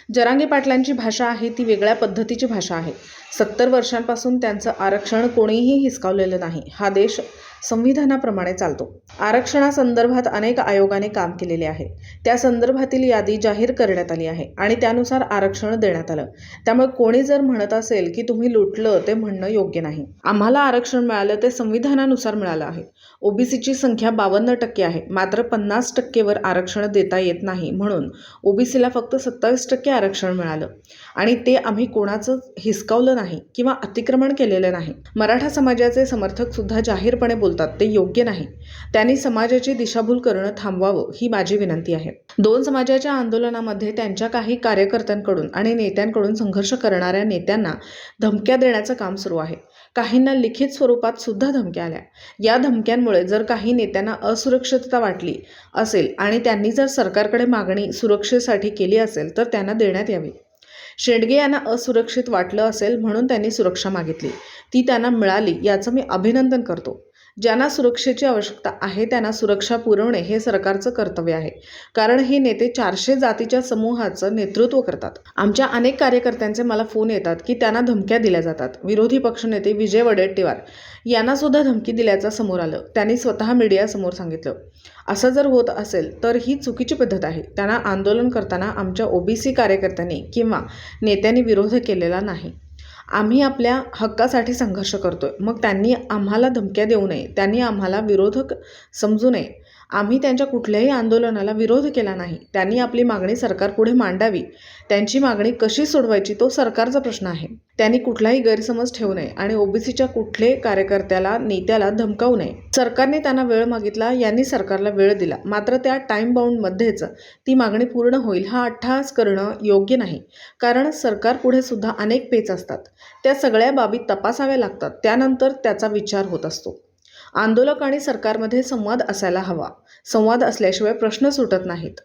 जरांगे पाटलांची भाषा आहे ती वेगळ्या पद्धतीची भाषा आहे. 70 वर्षांपासून त्यांचं आरक्षण कोणीही हिसकावलेलं नाही. हा देश संविधानाप्रमाणे चालतो. आरक्षणासंदर्भात अनेक आयोगाने काम केलेले आहे. त्या संदर्भातील यादी जाहीर करण्यात आली आहे आणि त्यानुसार आरक्षण देण्यात आलं. त्यामुळे कोणी जर म्हणत असेल की तुम्ही लुटलं ते म्हणणं योग्य नाही. आम्हाला आरक्षण मिळालं ते संविधानानुसार मिळालं आहे. ओबीसीची संख्या 52% आहे. मात्र 50% वर आरक्षण देता येत नाही म्हणून ओबीसीला फक्त 27% आरक्षण मिळालं आणि ते आम्ही कोणाचं हिसकावलं नाही किंवा अतिक्रमण केलेलं नाही. मराठा समाजाचे समर्थक सुद्धा जाहीरपणे बोलतात ते योग्य नाही. त्यांनी समाजाची दिशाभूल करणं थांबवावं ही माझी विनंती आहे. 2 समाजाच्या आंदोलनामध्ये त्यांच्या काही कार्यकर्त्यांकडून आणि नेत्यांकडून संघर्ष करणाऱ्या नेत्यांना धमक्या देण्याचं काम सुरू आहे. काहींना लिखित स्वरूपात सुद्धा धमक्या आल्या. या धमक्यांमुळे जर काही नेत्यांना असुरक्षितता वाटली असेल आणि त्यांनी जर सरकारकडे मागणी सुरक्षेसाठी केली असेल तर त्यांना देण्यात यावी. शेंडगे यांना असुरक्षित वाटलं असेल म्हणून त्यांनी सुरक्षा मागितली. ती त्यांना मिळाली याचं मी अभिनंदन करतो. ज्यांना सुरक्षेची आवश्यकता आहे त्यांना सुरक्षा पुरवणे हे सरकारचं कर्तव्य आहे. कारण हे नेते 400 जातीच्या समूहाचं नेतृत्व करतात. आमच्या अनेक कार्यकर्त्यांचे मला फोन येतात की त्यांना धमक्या दिल्या जातात. विरोधी पक्षनेते विजय वडेट्टीवार यांना सुद्धा धमकी दिल्याचं समोर आलं. त्यांनी स्वतः मीडियासमोर सांगितलं. असं जर होत असेल तर ही चुकीची पद्धत आहे. त्यांना आंदोलन करताना आमच्या ओबीसी कार्यकर्त्यांनी किंवा नेत्यांनी विरोध केलेला नाही. आम्ही आपल्या हक्कासाठी संघर्ष करतोय. मग त्यांनी आम्हाला धमक्या देऊ नये, त्यांनी आम्हाला विरोधक समजू नये. आम्ही त्यांच्या कुठल्याही आंदोलनाला विरोध केला नाही. त्यांनी आपली मागणी सरकारपुढे मांडावी. त्यांची मागणी कशी सोडवायची तो सरकारचा प्रश्न आहे. त्यांनी कुठलाही गैरसमज ठेवू नये आणि ओबीसीच्या कुठल्याही कार्यकर्त्याला नेत्याला धमकावू नये. सरकारने त्यांना वेळ मागितला, यांनी सरकारला वेळ दिला. मात्र त्या टाईम बाउंडमध्येच ती मागणी पूर्ण होईल हा अट्टहास करणं योग्य नाही. कारण सरकारपुढे सुद्धा अनेक पेच असतात. त्या सगळ्या बाबी तपासाव्या लागतात. त्यानंतर त्याचा विचार होत असतो. आंदोलक आणि सरकारमध्ये संवाद असायला हवा. संवाद असल्याशिवाय प्रश्न सुटत नाहीत.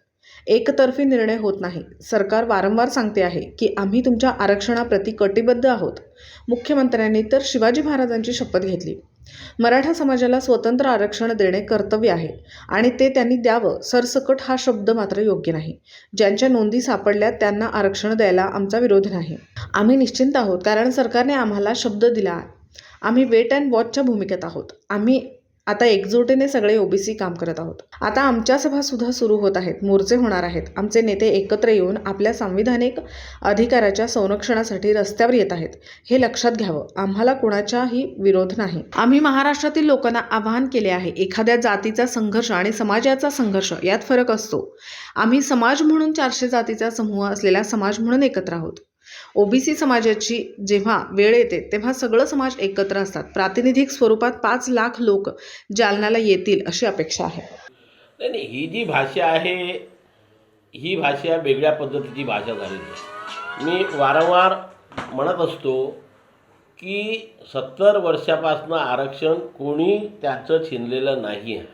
एकतर्फी निर्णय होत नाही. सरकार वारंवार सांगते आहे की आम्ही तुमच्या आरक्षणाप्रती कटिबद्ध आहोत. मुख्यमंत्र्यांनी तर शिवाजी महाराजांची शपथ घेतली. मराठा समाजाला स्वतंत्र आरक्षण देणे कर्तव्य आहे आणि ते त्यांनी द्यावं. सरसकट हा शब्द मात्र योग्य नाही. ज्यांच्या नोंदी सापडल्या त्यांना आरक्षण द्यायला आमचा विरोध नाही. आम्ही निश्चिंत आहोत कारण सरकारने आम्हाला शब्द दिला. आम्ही वेट अँड वॉचच्या भूमिकेत आहोत. आम्ही आता एकजुटीने सगळे ओबीसी काम करत आहोत. आता आमच्या सभा सुद्धा सुरू होत आहेत. मोर्चे होणार आहेत. आमचे नेते एकत्र येऊन आपल्या सांविधानिक अधिकाराच्या संरक्षणासाठी रस्त्यावर येत आहेत. हे लक्षात घ्यावं. आम्हाला कोणाचाही विरोध नाही. आम्ही महाराष्ट्रातील लोकांना आवाहन केले आहे. एखाद्या जातीचा संघर्ष आणि समाजाचा संघर्ष यात फरक असतो. आम्ही समाज म्हणून 400 जातीचा समूह असलेला समाज म्हणून एकत्र आहोत. ओबीसी समाजाची जेव्हा वेळ येते तेव्हा सगळं समाज एकत्र असतात. प्रातिनिधिक स्वरूपात 5 लाख लोक जालन्याला येतील अशी अपेक्षा आहे. नाही, ही जी भाषा आहे ही भाषा वेगळ्या पद्धतीची भाषा झालेली आहे. मी वारंवार म्हणत असतो की 70 वर्षापासून आरक्षण कोणी त्याचं छिनलेलं नाही आहे.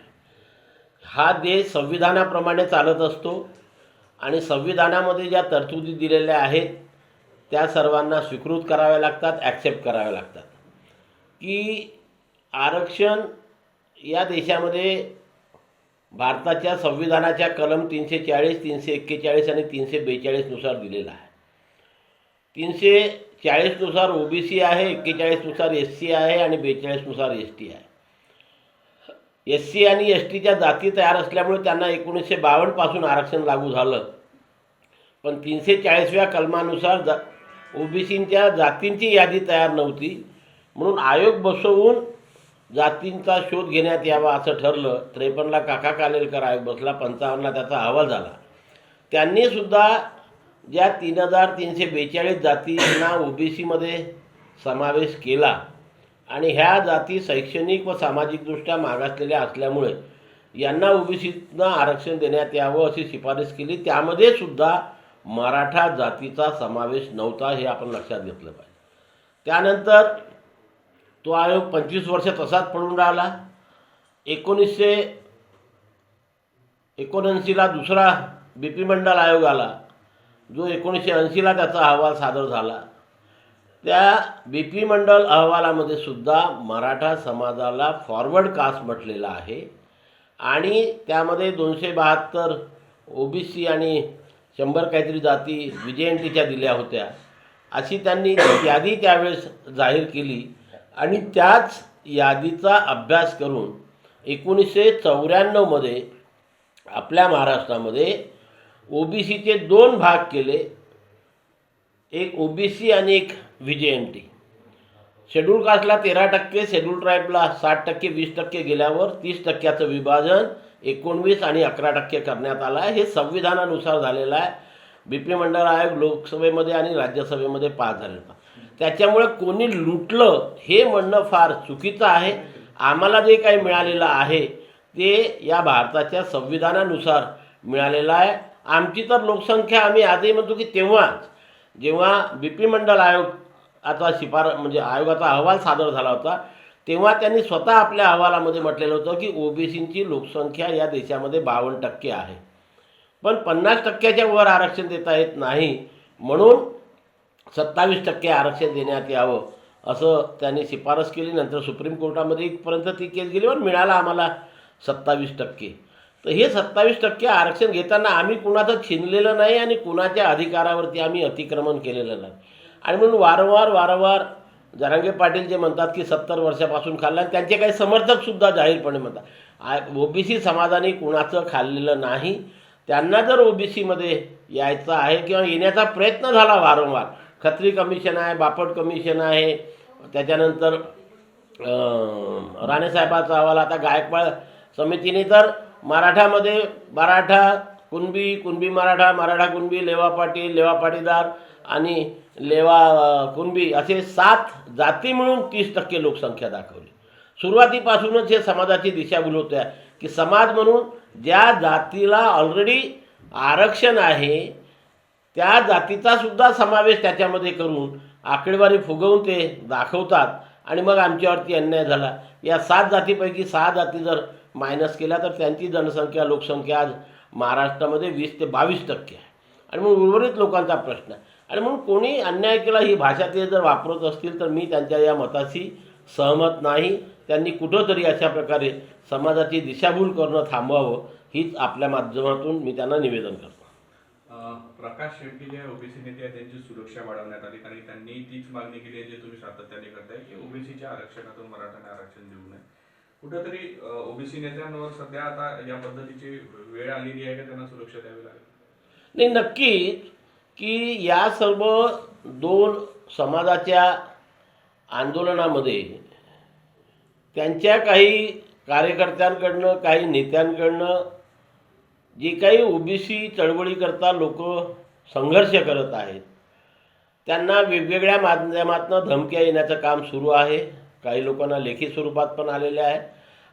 हा देश संविधानाप्रमाणे चालत असतो आणि संविधानामध्ये ज्या तरतुदी दिलेल्या आहेत त्या सर्वांना स्वीकृत कराव्या लागतात, ॲक्सेप्ट कराव्या लागतात. की आरक्षण या देशामध्ये भारताच्या संविधानाच्या कलम 340, 341 आणि 342 नुसार दिलेला आहे. 340 नुसार ओबीसी आहे, 41 नुसार SC आहे आणि 42 नुसार ST आहे. SC आणि STच्या जाती तयार असल्यामुळे त्यांना 1952 पासून आरक्षण लागू झालं. पण 340व्या कलमानुसार ओबीसींच्या जातींची यादी तयार नव्हती म्हणून आयोग बसवून जातींचा शोध घेण्यात यावा असं ठरलं. 53ला काका कालेलकर आयोग बसला, 55ला त्याचा अहवाल झाला. त्यांनीसुद्धा ज्या 3342 जातींना ओबीसीमध्ये समावेश केला आणि ह्या जाती शैक्षणिक व सामाजिकदृष्ट्या मागासलेल्या असल्यामुळे यांना ओबीसींना आरक्षण देण्यात यावं अशी शिफारस केली. त्यामध्ये सुद्धा मराठा जातीचा समावेश नव्हता हे आपण लक्षात घेतलं पाहिजे. त्यानंतर तो आयोग 25 वर्ष तसाच पडून राहिला. 1979ला दुसरा BP मंडल आयोग आला जो 1980ला त्याचा अहवाल सादर झाला. त्या BP मंडल अहवालामध्ये सुद्धा मराठा समाजाला फॉरवर्ड कास्ट म्हटलेलं आहे आणि त्यामध्ये 272 ओबीसी आणि 100 काहीतरी जाती VJNTच्या दिल्या होत्या, अशी त्यांनी यादी त्यावेळेस जाहीर केली. आणि त्याच यादीचा अभ्यास करून 1994मध्ये आपल्या महाराष्ट्रामध्ये OBCचे 2 भाग केले, एक OBC आणि एक VJNT. शेड्यूल कास्टला 13%, शेड्यूल ट्राईबला 60%, 20% गेल्यावर 30%चं विभाजन 19 आणि 11% करण्यात आलं आहे. हे संविधानानुसार झालेलं आहे. BP मंडळ आयोग लोकसभेमध्ये आणि राज्यसभेमध्ये पास झालेला होता. त्याच्यामुळे कोणी लुटलं हे म्हणणं फार चुकीचं आहे. आम्हाला जे काही मिळालेलं आहे ते या भारताच्या संविधानानुसार मिळालेलं आहे. आमची तर लोकसंख्या आम्ही आजही म्हणतो की तेव्हाच जेव्हा BP मंडळ आयोग आता म्हणजे आयोगाचा अहवाल सादर झाला होता, तेव्हा त्यांनी स्वतः आपल्या अहवालामध्ये म्हटलेलं होतं की OBCची लोकसंख्या या देशामध्ये 52% आहे, पण 50%च्या वर आरक्षण देता येत नाही, म्हणून 27% आरक्षण देण्यात यावं असं त्यांनी शिफारस केली. नंतर सुप्रीम कोर्टामध्ये इथपर्यंत ती केस गेली, पण मिळालं आम्हाला 27%. तर हे 27% आरक्षण घेताना आम्ही कुणाचं छिनलेलं नाही आणि कुणाच्या अधिकारावरती आम्ही अतिक्रमण केलेलं नाही. आणि म्हणून वारंवार जरांगे पाटील जे म्हणतात की 70 वर्षापासून खाल्लं, आणि त्यांचे काही समर्थकसुद्धा जाहीरपणे म्हणतात OBC समाजाने कुणाचं खाल्लेलं नाही. त्यांना जर OBCमध्ये यायचं आहे किंवा येण्याचा प्रयत्न झाला वारंवार, खत्री कमिशन आहे, बापट कमिशन आहे, त्याच्यानंतर राणेसाहेबांचा अहवाल, आता गायकवाड समितीने तर मराठामध्ये मराठा कुणबी, कुणबी मराठा, मराठा कुणबी, लेवा पाटील, लेवा पाटीदार आणि लेवा कुणबी असे 7 जाती मिळून 30% लोकसंख्या दाखवली. सुरुवातीपासूनच हे समाजाची दिशाभूल होते की समाज म्हणून ज्या जातीला ऑलरेडी आरक्षण आहे त्या जातीचा सुद्धा समावेश त्याच्यामध्ये करून आकडेवारी फुगवून ते दाखवतात. आणि मग आमच्यावरती अन्याय झाला. या 7 जातीपैकी 6 जाती जर मायनस केल्या तर त्यांची जनसंख्या लोकसंख्या आज महाराष्ट्रामध्ये 20 ते 22% आहे. आणि मग उर्वरित लोकांचा प्रश्न आहे. आणि म्हणून कोणी अन्याय केला ही भाषा ते जर वापरत असतील तर मी त्यांच्या या मताशी सहमत नाही. त्यांनी कुठंतरी अशा प्रकारे समाजाची दिशाभूल करणं थांबवावं हीच आपल्या माध्यमातून मी त्यांना निवेदन करतो. प्रकाश शेट्टी जे OBC नेते आहेत त्यांची सुरक्षा वाढवण्यात आली, कारण त्यांनी तीच मागणी केली आहे जी तुम्ही सातत्याने करताय की OBCच्या आरक्षणातून मराठ्यांना आरक्षण देऊ नये. कुठेतरी OBC नेत्यांवर सध्या आता या पद्धतीची वेळ आलेली आहे का त्यांना सुरक्षा द्यावी लागेल? नाही, नक्कीच की या सर्व 2 समाजाच्या आंदोलनामध्ये त्यांच्या काही कार्यकर्त्यांकडनं, काही नेत्यांकडनं जे काही OBC चळवळीकरता लोक संघर्ष करत आहेत त्यांना वेगवेगळ्या माध्यमातून धमक्या येण्याचं काम सुरू आहे. काही लोकांना लेखी स्वरूपात पण आलेले आहे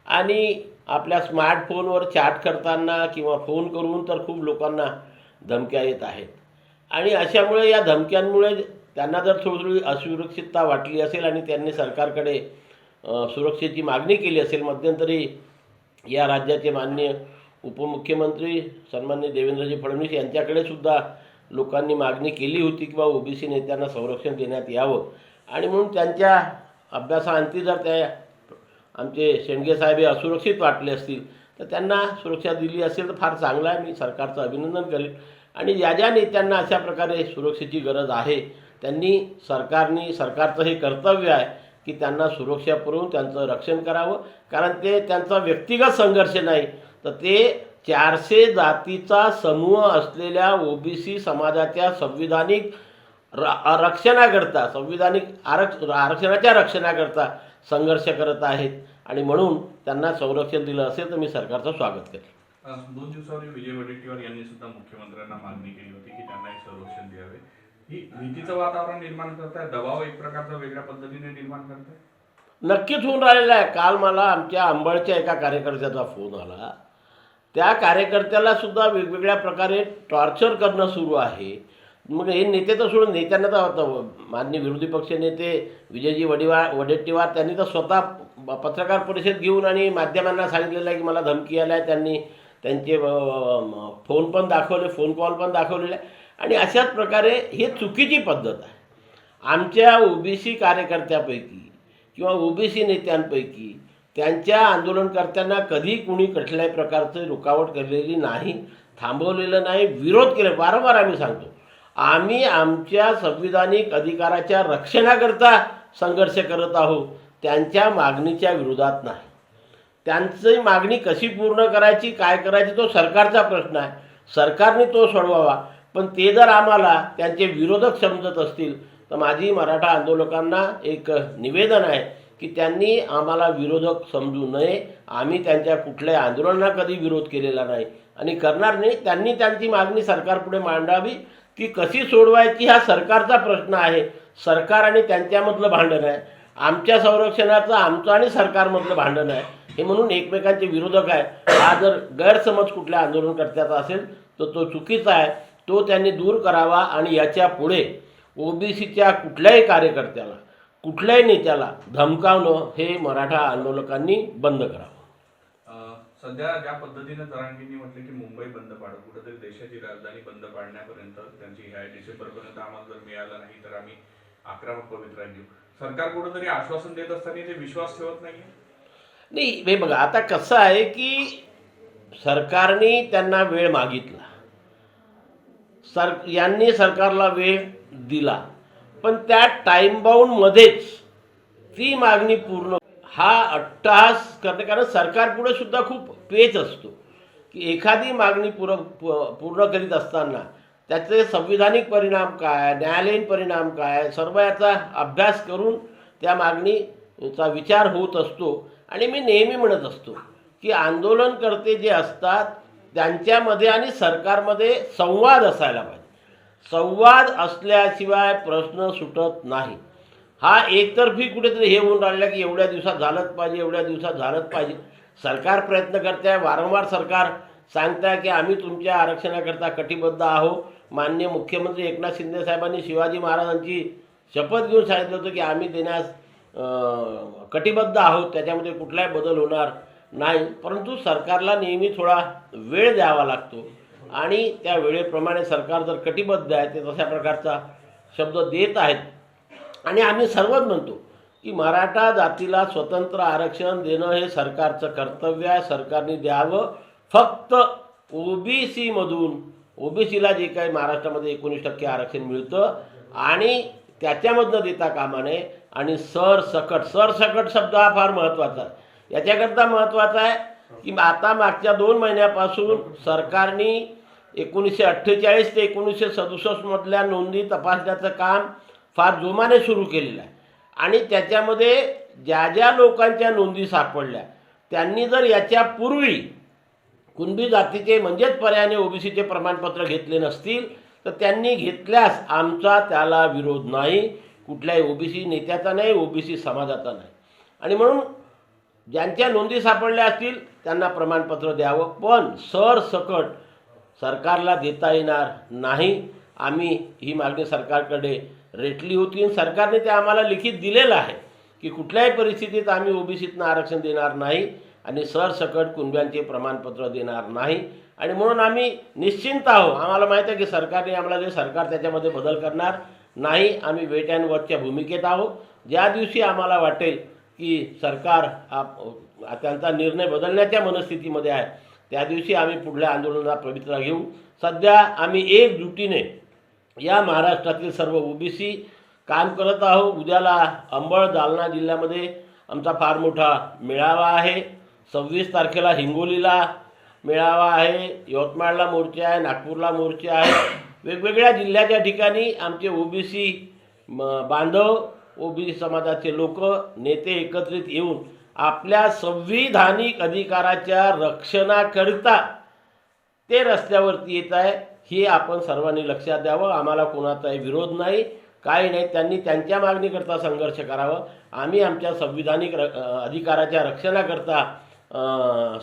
आणि आपल्या स्मार्टफोनवर चॅट करताना किंवा फोन करून तर खूप लोकांना धमक्या येत आहेत. आणि अशामुळे या धमक्यांमुळे त्यांना जर थोडी असुरक्षितता वाटली असेल आणि त्यांनी सरकारकडे सुरक्षेची मागणी केली असेल, मध्यंतरी या राज्याचे माननीय उपमुख्यमंत्री सन्माननीय देवेंद्रजी फडणवीस यांच्याकडे सुद्धा लोकांनी मागणी केली होती की OBC नेत्यांना संरक्षण देण्यात यावं. आणि म्हणून त्यांच्या अभ्यासाअंती जर त्या आमचे शेंडगे साहेब हे असुरक्षित वाटले असतील तर त्यांना सुरक्षा दिली असेल तर फार चांगलं आहे. मी सरकारचं अभिनंदन करेन. आणि ज्या नेत्यांना अशा प्रकारे सुरक्षेची गरज आहे त्यांनी सरकारचं हे कर्तव्य आहे की त्यांना सुरक्षा पुरवून त्यांचं रक्षण करावं. कारण ते त्यांचा व्यक्तिगत संघर्ष नाही तर ते 400 जातीचा समूह असलेल्या OBC समाजाच्या संविधानिक रक्षणाकरता, संविधानिक आरक्षणाच्या रक्षणाकरता संघर्ष करत आहेत. आणि म्हणून त्यांना संरक्षण दिलं असेल तर मी सरकारचं स्वागत करेन. 2 दिवसापूर्वी विजय वडेट्टीवार यांनी सुद्धा मुख्यमंत्र्यांना मागणी केली होती की त्यांना एक संरक्षण द्यावे. ही भीतीचं वातावरण निर्माण करताय, दबाव एक प्रकारचा वेगळ्या पद्धतीने निर्माण करताय? नक्कीच होऊन राहिलेला आहे. काल मला आमच्या अंबळच्या एका कार्यकर्त्याचा फोन आला. त्या कार्यकर्त्याला सुद्धा वेगवेगळ्या प्रकारे टॉर्चर करणं सुरू आहे. मग हे नेते तर सोडून, नेत्यांना तर माननीय विरोधी पक्ष नेते विजयजी वडेट्टीवार त्यांनी तर स्वतः पत्रकार परिषद घेऊन आणि माध्यमांना सांगितलेलं आहे की मला धमकी आल्या आहे. त्यांनी त्यांचे फोन पण दाखवले, फोन कॉल पण दाखवलेले आहे. आणि अशाच प्रकारे ही चुकीची पद्धत आहे. आमच्या OBC कार्यकर्त्यापैकी किंवा OBC नेत्यांपैकी त्यांच्या आंदोलनकर्त्यांना कधी कुणी कुठल्याही प्रकारचं रुकावट केलेली नाही. थांबवलेलं नाही, विरोध केला. वारंवार आम्ही सांगतो, आम्ही आमच्या संविधानिक अधिकाराच्या रक्षणाकरता संघर्ष करत आहोत, त्यांच्या मागणीच्या विरोधात नाही. त्यांची मागणी कशी पूर्ण करायची, काय करायची, तो सरकारचा प्रश्न आहे. सरकारने तो सोडवावा. पण ते जर आम्हाला त्यांचे विरोधक समजत असतील तर माझी मराठा आंदोलकांना एक निवेदन आहे की त्यांनी आम्हाला विरोधक समजू नये. आम्ही त्यांच्या कुठल्याही आंदोलनाला कधी विरोध केलेला नाही आणि करणार नाही. त्यांनी त्यांची मागणी सरकारपुढे मांडावी. ती कशी सोडवायची हा सरकारचा प्रश्न आहे. सरकार आणि त्यांच्यामधलं भांडण आहे. आमच्या संरक्षणाचं आमचं आणि सरकारमधलं भांडण आहे. हे म्हणून एकमेकांचे विरोधक आहे. हा जर गैरसमज कुठल्या आंदोलनकर्त्याचा असेल तर तो चुकीचा आहे. तो त्यांनी दूर करावा आणि याच्या पुढे ओबीसीच्या कुठल्याही कार्यकर्त्याला, कुठल्याही नेत्याला धमकावणं हे मराठा आंदोलकांनी बंद करावं. सध्या ज्या पद्धतीने जरांगींनी म्हटलं की मुंबई बंद पाडू, कुठेतरी देशाची राजधानी बंद पाडण्यापर्यंत त्यांची ह्या डिसेंबरपर्यंत आम्हाला जर मिळालं नाही तर आम्ही आक्रमक पवित्रा घेऊ. सरकार कुठेतरी आश्वासन देत असताना ते विश्वास ठेवत नाहीये. नाही, हे बघा, आता कसं आहे की सरकारने त्यांना वेळ मागितला, यांनी सरकारला वेळ दिला, पण त्या टाईम बाउंडमध्येच ती मागणी पूर्ण हा अट्टहास करणे. कारण सरकारपुढे सुद्धा खूप पेच असतो की एखादी मागणी पूर्ण करीत असताना त्याचे संविधानिक परिणाम काय, न्यायालयीन परिणाम काय, सर्व याचा अभ्यास करून त्या मागणीचा विचार होत असतो. आणि मी नेहमी म्हणत असतो की आंदोलनकर्ते जे असतात त्यांच्यामध्ये आणि सरकारमध्ये संवाद असायला पाहिजे. संवाद असल्याशिवाय प्रश्न सुटत नाही. हा एकतर्फी कुठेतरी हे होऊन राहिला की एवढ्या दिवसात झालंच पाहिजे, एवढ्या दिवसात झालंच पाहिजे. सरकार प्रयत्न करते आहे, वारंवार सरकार सांगत आहे की आम्ही तुमच्या आरक्षणाकरता कटिबद्ध आहोत. माननीय मुख्यमंत्री एकनाथ शिंदे साहेबांनी शिवाजी महाराजांची शपथ घेऊन सांगितलं होतं की आम्ही देण्यास कटिबद्ध आहोत, त्याच्यामध्ये कुठलाही बदल होणार नाही. परंतु सरकारला नेहमी थोडा वेळ द्यावा लागतो आणि त्या वेळेप्रमाणे सरकार जर कटिबद्ध आहे ते तशा प्रकारचा शब्द देत आहेत. आणि आम्ही सर्वच म्हणतो की मराठा जातीला स्वतंत्र आरक्षण देणं हे सरकारचं कर्तव्य आहे, सरकारने द्यावं. फक्त ओबीसीमधून, ओबीसीला जे काही महाराष्ट्रामध्ये 19% आरक्षण मिळतं आणि त्याच्यामधनं देता कामा नये. आणि सरसकट शब्द हा फार महत्त्वाचा आहे. याच्याकरता महत्त्वाचा आहे की आता मागच्या 2 महिन्यापासून सरकारने 1948 ते 1967 मधल्या नोंदी तपासण्याचं काम फार जोमाने सुरू केलेलं आहे. आणि त्याच्यामध्ये ज्या ज्या लोकांच्या नोंदी सापडल्या त्यांनी जर याच्यापूर्वी कुणबी जातीचे म्हणजेच पर्यायाने ओबीसीचे प्रमाणपत्र घेतले नसतील तर त्यांनी घेतल्यास आमचा त्याला विरोध नाही, कुठल्याही ओबीसी नेत्याचा नाही, ओबीसी समाजाचा नाही. आणि म्हणून ज्यांच्या नोंदी सापडल्या असतील त्यांना प्रमाणपत्र द्यावं, पण सरसकट सरकारला देता येणार नाही. आम्ही ही मागणी सरकारकडे रेटली होती. सरकारने ते आम्हाला लिखित दिलेलं आहे की कुठल्याही परिस्थितीत आम्ही ओबीसीतनं आरक्षण देणार नाही आणि सरसकट कुणब्यांचे प्रमाणपत्र देणार नाही. आणि म्हणून आम्ही निश्चिंत आहोत. आम्हाला माहीत आहे की सरकारने आम्हाला जे सरकार त्याच्यामध्ये बदल करणार नाही. आम्ही वेट अँड वॉचच्या भूमिकेत आहोत. ज्या दिवशी आम्हाला वाटेल की सरकार त्यांचा निर्णय बदलण्याच्या मनस्थितीमध्ये आहे त्या दिवशी आम्ही पुढल्या आंदोलनाला पवित्रा घेऊ. सध्या आम्ही एकजुटीने या महाराष्ट्रातील सर्व ओबीसी काम करत आहोत. उद्याला अंबड, जालना जिल्ह्यामध्ये आमचा फार मोठा मेळावा आहे. 26 तारखेला हिंगोलीला मेळावा आहे, यवतमाळला मोर्चा आहे, नागपूरला मोर्चा आहे. वेगवेगळ्या जिल्ह्याच्या ठिकाणी आमचे ओबीसी बांधव, ओबीसी समाजाचे लोक, नेते एकत्रित येऊन आपल्या संविधानिक अधिकाराच्या रक्षणाकरिता ते रस्त्यावरती येत आहे. हे आपण सर्वांनी लक्षात द्यावं. आम्हाला कोणाचाही विरोध नाही, काही नाही. त्यांनी त्यांच्या मागणीकरता संघर्ष करावं. आम्ही आमच्या संविधानिक अधिकाराच्या रक्षणाकरता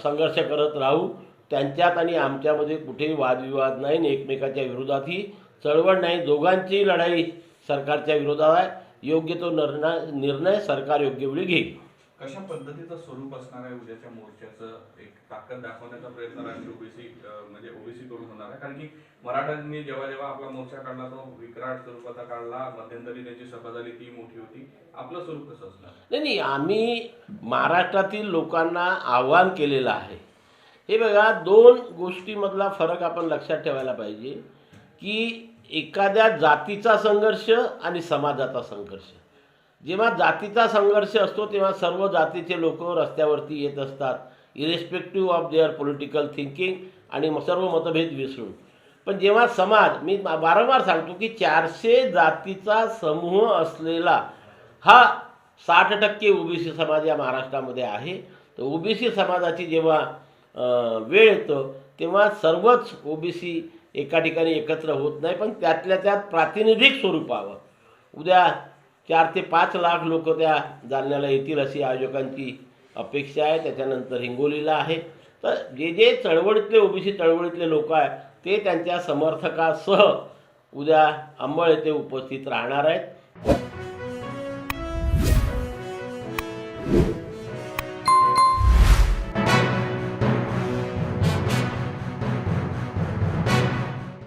संघर्ष करत राहू. त्यांच्यात आणि आमच्यामध्ये कुठेही वादविवाद नाही आणि एकमेकाच्या विरोधातही चळवळ नाही. दोघांची लढाई सरकारच्या विरोधात आहे. योग्य तो निर्णय सरकार योग्य वेळी घेईल. कशा पद्धतीचं स्वरूप असणार आहे उद्याच्या मोर्चाचं? एक ताकद दाखवण्याचा प्रयत्न राष्ट्रीय ओबीसी म्हणजे ओबीसी कडून होणार आहे, कारण की मराठ्यांनी जेव्हा जेव्हा आपला मोर्चा काढला तो विकराट स्वरूपाचा काढला. मध्यंतरी त्यांची सभा झाली ती मोठी होती. आपलं स्वरूप कसं असणार? नाही, आम्ही महाराष्ट्रातील लोकांना आव्हान केलेलं आहे. हे बघा, दोन गोष्टीमधला फरक आपण लक्षात ठेवायला पाहिजे की एखाद्या जातीचा संघर्ष आणि समाजाचा संघर्ष. जेव्हा जातीचा संघर्ष असतो तेव्हा सर्व जातीचे लोक रस्त्यावरती येत असतात, irrespective of their political thinking आणि सर्व मतभेद विसरून. पण जेव्हा समाज, मी वारंवार सांगतो की 400 जातीचा समूह असलेला हा 60% ओबीसी समाज या महाराष्ट्रामध्ये आहे. तर ओबीसी समाजाची जेव्हा वेळ येतो तेव्हा सर्वच ओबीसी एका ठिकाणी एकत्र होत नाही, पण त्यातल्या त्यात प्रातिनिधिक स्वरूपावर उद्या 4 ते 5 लाख लोक त्या जालन्याला येतील अशी आयोजकांची अपेक्षा आहे. त्याच्यानंतर हिंगोलीला आहे. तर जे जे चळवळीतले ओबीसी चळवळीतले लोक आहेत ते त्यांच्या समर्थकासह उद्या अंबळ येथे उपस्थित राहणार आहेत.